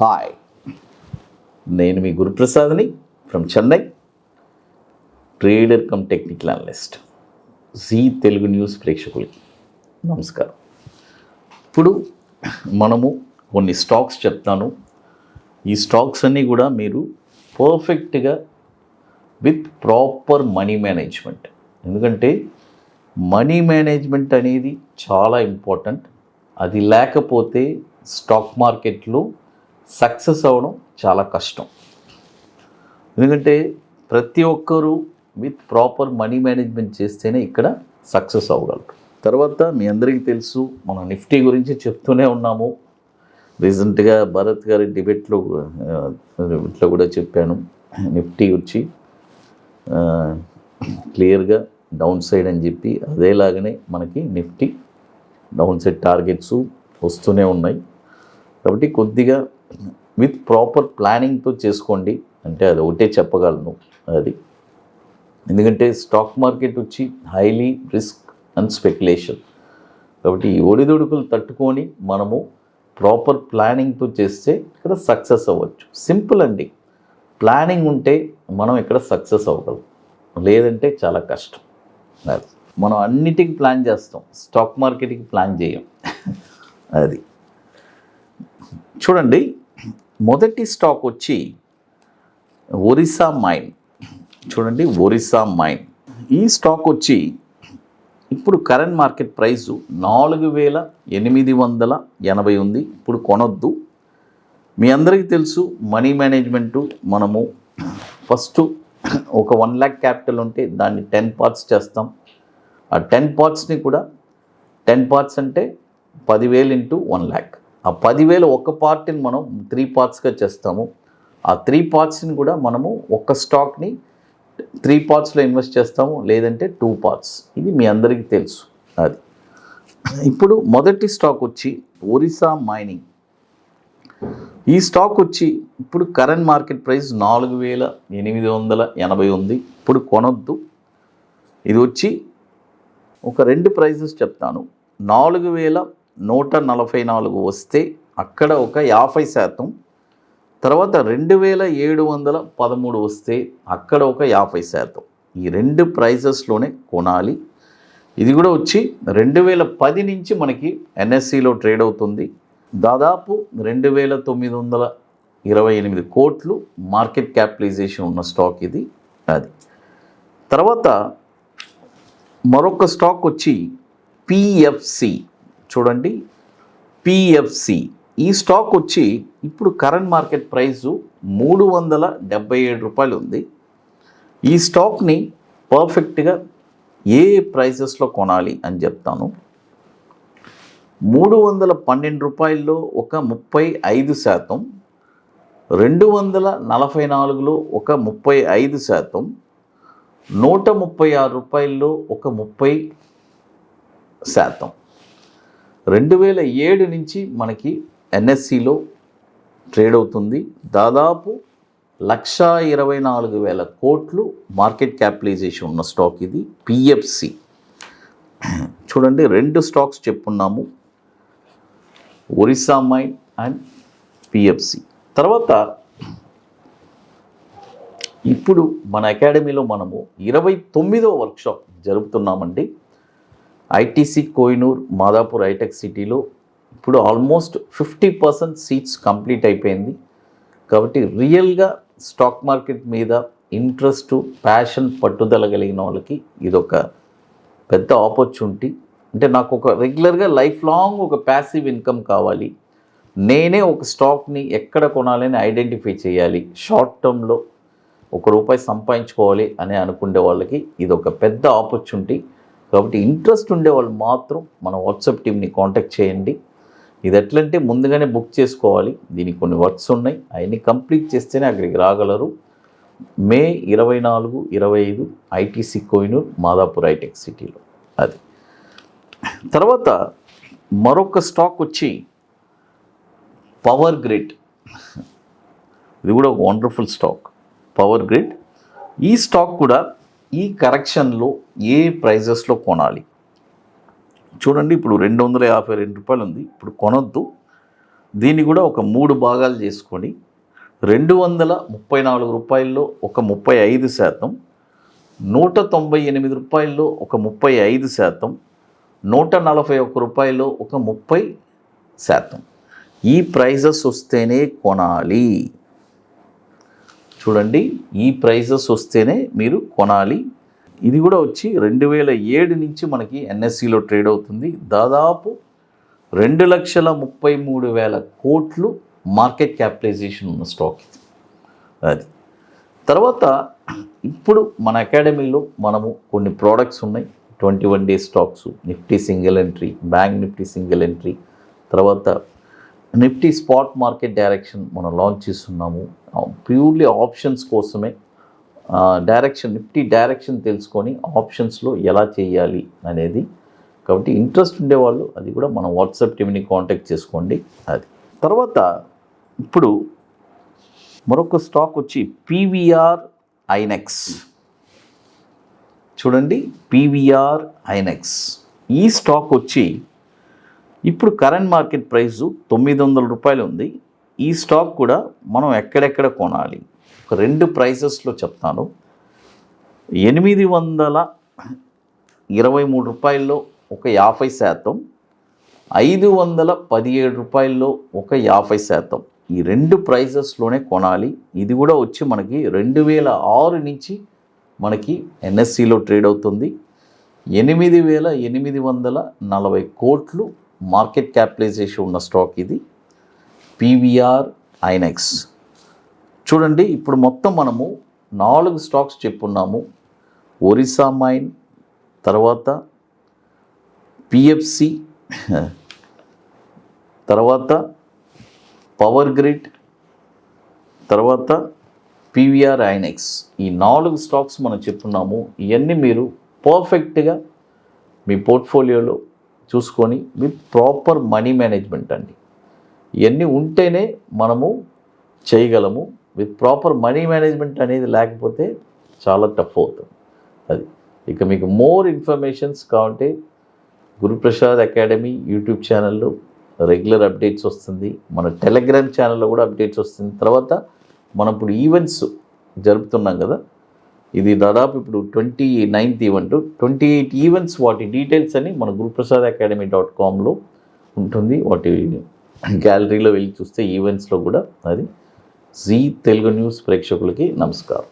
Hi, నేను మీ గురుప్రసాద్ని from Chennai, trader cum technical analyst. Zee Telugu news ప్రేక్షకులకి నమస్కారం. ఇప్పుడు మనము కొన్ని స్టాక్స్ చెప్తాను. ఈ స్టాక్స్ అన్నీ కూడా మీరు పర్ఫెక్ట్గా విత్ ప్రాపర్ మనీ మేనేజ్మెంట్, ఎందుకంటే మనీ మేనేజ్మెంట్ అనేది చాలా ఇంపార్టెంట్. అది లేకపోతే స్టాక్ మార్కెట్లో సక్సెస్ అవ్వడం చాలా కష్టం. ఎందుకంటే ప్రతి ఒక్కరూ విత్ ప్రాపర్ మనీ మేనేజ్మెంట్ చేస్తేనే ఇక్కడ సక్సెస్ అవ్వగలరు. తర్వాత మీ అందరికీ తెలుసు, మనం నిఫ్టీ గురించి చెప్తూనే ఉన్నాము. రీసెంట్గా భరత్ గారి డిబేట్లో ఇట్లా కూడా చెప్పాను. నిఫ్టీ వచ్చి క్లియర్గా డౌన్ సైడ్ అని చెప్పి, అదేలాగానే మనకి నిఫ్టీ డౌన్ సైడ్ టార్గెట్స్ వస్తూనే ఉన్నాయి. కాబట్టి కొద్దిగా విత్ ప్రాపర్ ప్లానింగ్తో చేసుకోండి, అంటే అది ఒకటే చెప్పగలను. అది ఎందుకంటే స్టాక్ మార్కెట్ వచ్చి హైలీ రిస్క్ అండ్ స్పెక్యులేషన్. కాబట్టి ఈ ఒడిదుడుకులు తట్టుకొని మనము ప్రాపర్ ప్లానింగ్తో చేస్తే ఇక్కడ సక్సెస్ అవ్వచ్చు. సింపుల్ అండి, ప్లానింగ్ ఉంటే మనం ఇక్కడ సక్సెస్ అవ్వగలం, లేదంటే చాలా కష్టం. మనం అన్నిటికీ ప్లాన్ చేస్తాం, స్టాక్ మార్కెట్కి ప్లాన్ చేయం. అది చూడండి, మొదటి స్టాక్ వచ్చి ఒరిస్సా మైన్. చూడండి, ఒరిస్సా మైన్ ఈ స్టాక్ వచ్చి ఇప్పుడు కరెంట్ మార్కెట్ ప్రైస్ 4880 ఉంది. ఇప్పుడు కొనొద్దు. మీ అందరికీ తెలుసు, మనీ మేనేజ్మెంటు మనము ఫస్ట్ ఒక 1 lakh క్యాపిటల్ ఉంటే దాన్ని 10 parts చేస్తాం. ఆ 10 partsని కూడా 10 parts అంటే 10,000 into 1 lakh. ఆ 10,000 ఒక పార్ట్ని మనం 3 partsగా చేస్తాము. ఆ 3 partsని కూడా మనము ఒక స్టాక్ని 3 partsలో ఇన్వెస్ట్ చేస్తాము, లేదంటే 2 parts. ఇది మీ అందరికీ తెలుసు. అది ఇప్పుడు మొదటి స్టాక్ వచ్చి ఒరిస్సా మైనింగ్. ఈ స్టాక్ వచ్చి ఇప్పుడు కరెంట్ మార్కెట్ ప్రైస్ 4880 ఉంది. ఇప్పుడు కొనొద్దు. ఇది వచ్చి ఒక 2 ప్రైజెస్ చెప్తాను. 4144 వస్తే అక్కడ ఒక 50%, తర్వాత 2713 వస్తే అక్కడ ఒక 50%. ఈ 2 ప్రైజెస్లోనే కొనాలి. ఇది కూడా వచ్చి 2010 నుంచి మనకి ఎన్ఎస్సిలో ట్రేడ్ అవుతుంది. దాదాపు 2928 కోట్లు మార్కెట్ క్యాపిటలైజేషన్ ఉన్న స్టాక్ ఇది. అది తర్వాత మరొక స్టాక్ వచ్చి పిఎఫ్సి. చూడండి, పిఎఫ్సి ఈ స్టాక్ వచ్చి ఇప్పుడు కరెంట్ మార్కెట్ ప్రైసు 377 రూపాయలు ఉంది. ఈ స్టాక్ని పర్ఫెక్ట్గా ఏ ప్రైసెస్లో కొనాలి అని చెప్తాను. 312 రూపాయల్లో ఒక 35%, 244లో ఒక 35%, 136 రూపాయల్లో ఒక 30%. 2007 నుంచి మనకి ఎన్ఎస్సిలో ట్రేడ్ అవుతుంది. దాదాపు 124,000 కోట్లు మార్కెట్ క్యాపిటలైజేషన్ ఉన్న స్టాక్ ఇది పిఎఫ్సి. చూడండి, 2 స్టాక్స్ చెప్పున్నాము, ఒరిస్సా మైన్ అండ్ పిఎఫ్సి. తర్వాత ఇప్పుడు మన అకాడమీలో మనము 29వ వర్క్షాప్ జరుపుతున్నామండి. ఐటీసీ కోహినూర్ మాదాపూర్ హైటెక్ సిటీలో ఇప్పుడు ఆల్మోస్ట్ 50% సీట్స్ కంప్లీట్ అయిపోయింది. కాబట్టి రియల్గా స్టాక్ మార్కెట్ మీద ఇంట్రెస్ట్, ప్యాషన్, పట్టుదల కలిగిన వాళ్ళకి ఇదొక పెద్ద ఆపర్చునిటీ. అంటే నాకు ఒక రెగ్యులర్గా లైఫ్ లాంగ్ ఒక ప్యాసివ్ ఇన్కమ్ కావాలి, నేనే ఒక స్టాక్ని ఎక్కడ కొనాలని ఐడెంటిఫై చేయాలి, షార్ట్ టర్మ్లో ₹1 సంపాదించుకోవాలి అని అనుకునే వాళ్ళకి ఇది ఒక పెద్ద ఆపర్చునిటీ. కాబట్టి ఇంట్రెస్ట్ ఉండేవాళ్ళు మాత్రం మన వాట్సాప్ టీమ్ని కాంటాక్ట్ చేయండి. ఇది ఎట్లంటే ముందుగానే బుక్ చేసుకోవాలి. దీనికి కొన్ని వర్క్స్ ఉన్నాయి, అవన్నీ కంప్లీట్ చేస్తేనే అక్కడికి రాగలరు. మే 24, 25 ఐటీసీ కోహినూర్ మాదాపూర్ హైటెక్ సిటీలో. అది తర్వాత మరొక స్టాక్ వచ్చి పవర్ గ్రిడ్. ఇది కూడా ఒక వండర్ఫుల్ స్టాక్, పవర్ గ్రిడ్. ఈ స్టాక్ కూడా ఈ కరెక్షన్లో ఏ ప్రైజెస్లో కొనాలి చూడండి. ఇప్పుడు 252 రూపాయలు ఉంది. ఇప్పుడు కొనొద్దు. దీన్ని కూడా ఒక 3 భాగాలు చేసుకొని 234 రూపాయల్లో ఒక 35%, 198 రూపాయల్లో ఒక 35%, 141 రూపాయల్లో ఒక 30%. ఈ ప్రైజెస్ వస్తేనే కొనాలి. చూడండి, ఈ ప్రైజెస్ వస్తేనే మీరు కొనాలి. ఇది కూడా వచ్చి 2007 నుంచి మనకి ఎన్ఎస్సిలో ట్రేడ్ అవుతుంది. దాదాపు 2,33,000 కోట్లు మార్కెట్ క్యాపిటలైజేషన్ ఉన్న స్టాక్ ఇది. అది తర్వాత ఇప్పుడు మన అకాడమీలో మనము కొన్ని ప్రోడక్ట్స్ ఉన్నాయి. 21 days stocks, Nifty single entry, bank Nifty single entry, తర్వాత నిఫ్టీ స్పాట్ మార్కెట్ డైరెక్షన్ మనం లాంచ్ చేస్తున్నాము. ప్యూర్లీ ఆప్షన్స్ కోసమే. డైరెక్షన్, నిఫ్టీ డైరెక్షన్ తెలుసుకొని ఆప్షన్స్లో ఎలా చేయాలి అనేది. కాబట్టి ఇంట్రెస్ట్ ఉండేవాళ్ళు అది కూడా మన వాట్సాప్ టీమ్ని కాంటాక్ట్ చేసుకోండి. అది తర్వాత ఇప్పుడు మరొక స్టాక్ వచ్చి పీవీఆర్ ఐనెక్స్. చూడండి, పీవీఆర్ ఐనెక్స్ ఈ స్టాక్ వచ్చి ఇప్పుడు కరెంట్ మార్కెట్ ప్రైస్ 900 రూపాయలు ఉంది. ఈ స్టాక్ కూడా మనం ఎక్కడెక్కడ కొనాలి ఒక 2 ప్రైసెస్లో చెప్తాను. 823 రూపాయల్లో ఒక 50%, 517 రూపాయల్లో ఒక 50%. ఈ 2 ప్రైజెస్లోనే కొనాలి. ఇది కూడా వచ్చి మనకి 2006 నుంచి మనకి ఎన్ఎస్సిలో ట్రేడ్ అవుతుంది. 8,840 కోట్లు మార్కెట్ క్యాపిటలైజేషన్ ఉన్న స్టాక్ ఇది, పీవీఆర్ ఐనెక్స్. చూడండి, ఇప్పుడు మొత్తం మనము 4 స్టాక్స్ చెప్పున్నాము. ఒరిస్సా మైన్, తర్వాత పిఎఫ్సి, తర్వాత పవర్ గ్రిడ్, తర్వాత పీవీఆర్ ఐనెక్స్. ఈ 4 స్టాక్స్ మనం చెప్పున్నాము. ఇవన్నీ మీరు పర్ఫెక్ట్గా మీ పోర్ట్ఫోలియోలో చూసుకొని విత్ ప్రాపర్ మనీ మేనేజ్మెంట్ అండి. ఇవన్నీ ఉంటేనే మనము చేయగలము. విత్ ప్రాపర్ మనీ మేనేజ్మెంట్ అనేది లేకపోతే చాలా టఫ్ అవుతుంది. అది ఇక మీకు మోర్ ఇన్ఫర్మేషన్స్ కావాలంటే గురుప్రసాద్ అకాడమీ యూట్యూబ్ ఛానల్లో రెగ్యులర్ అప్డేట్స్ వస్తుంది. మన టెలిగ్రామ్ ఛానల్లో కూడా అప్డేట్స్ వస్తుంది. తర్వాత మనం ఇప్పుడు ఈవెంట్స్ జరుపుతున్నాం కదా, ఇది దాదాపు ఇప్పుడు 29th ఈవెంట్, 28 ఈవెంట్స్. వాటి డీటెయిల్స్ అని మన guruprasadacademy.comలో ఉంటుంది. వాటి గ్యాలరీలో వెళ్ళి చూస్తే ఈవెంట్స్లో కూడా. అది జీ తెలుగు న్యూస్ ప్రేక్షకులకి నమస్కారం.